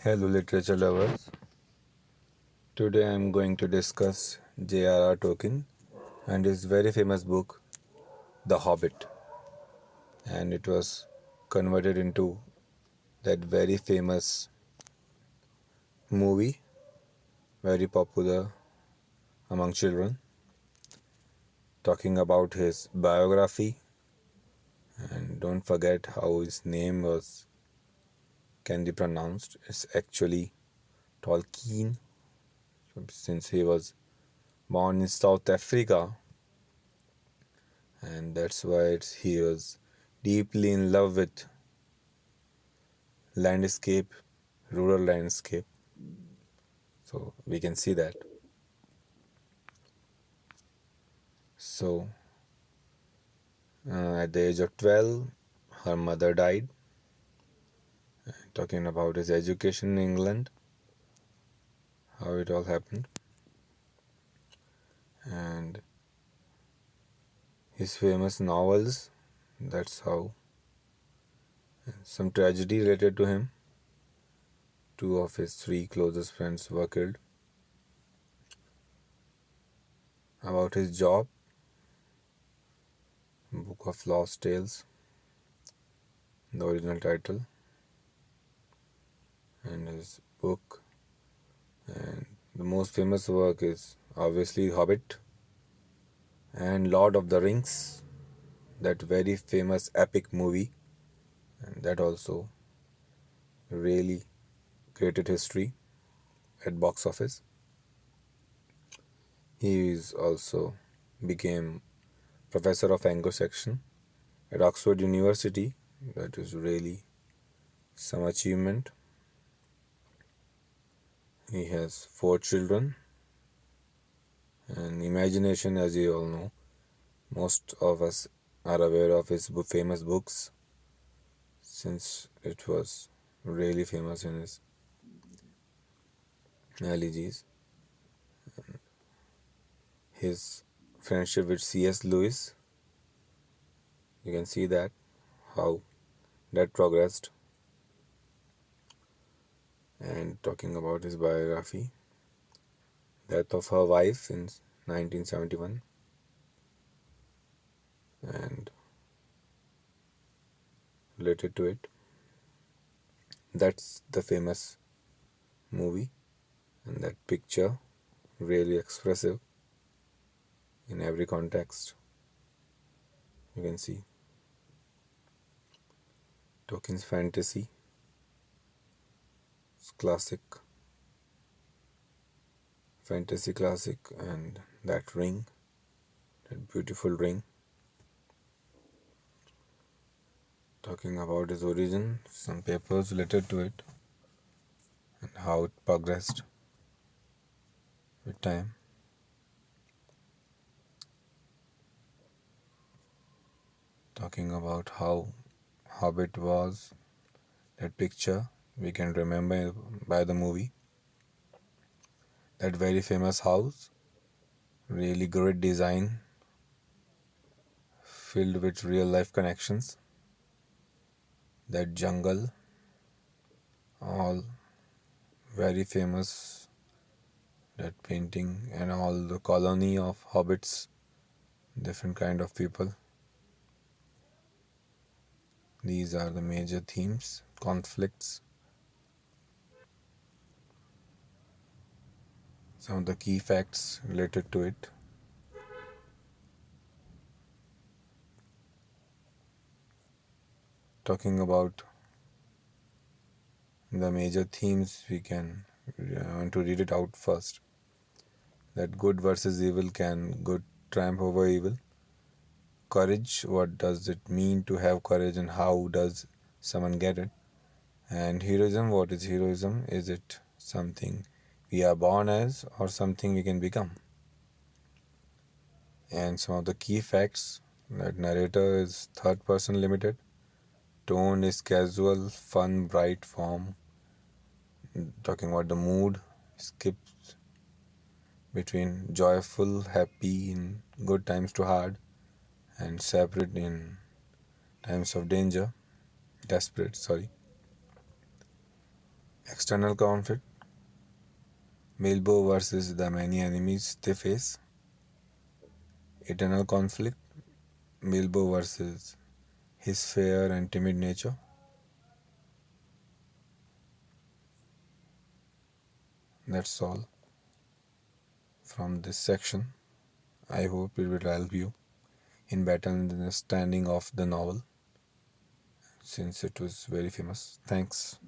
Hello, literature lovers. Today I am going to discuss J R R Tolkien and his very famous book, The Hobbit. And it was converted into that very famous movie, very popular among children, talking about his biography. And don't forget how his name can be pronounced. It's actually Tolkien, since he was born in South Africa, and that's why he was deeply in love with landscape, rural landscape. So we can see that. So at the age of 12, her mother died. Talking about his education in England, how it all happened, and his famous novels. That's how some tragedy related to him. Two of his three closest friends were killed. About his job, Book of Lost Tales, the original title, and his book. And the most famous work is obviously Hobbit and Lord of the Rings, that very famous epic movie, and that also really created history at box office. He is also became professor of Anglo-Saxon at Oxford University. That is really some achievement. He has 4 children, and imagination, as you all know, most of us are aware of his famous books, since it was really famous in his elegies. His friendship with C.S. Lewis, you can see that how that progressed. And talking about his biography, death of her wife in 1971, and related to it, that's the famous movie, and that picture really expressive in every context. You can see Tolkien's fantasy, classic, fantasy classic, and that ring, that beautiful ring. Talking about his origin, some papers related to it, and how it progressed with time. Talking about how Hobbit was, that picture we can remember by the movie. That very famous house, really great design, filled with real life connections. That jungle, all very famous. That painting and all the colony of hobbits, different kind of people. These are the major themes, conflicts, some of the key facts related to it. Talking about the major themes, we want to read it out first. That good versus evil, can good triumph over evil? Courage, what does it mean to have courage and how does someone get it? And heroism, what is heroism? Is it something we are born as or something we can become? And some of the key facts, that narrator is third person limited, tone is casual, fun, bright form. Talking about the mood, skips between joyful, happy in good times to hard, and separate in times of danger, desperate, sorry. External conflict, Bilbo versus the many enemies they face. Internal conflict, Bilbo versus his fair and timid nature. That's all from this section. I hope it will help you in better understanding of the novel since it was very famous. Thanks.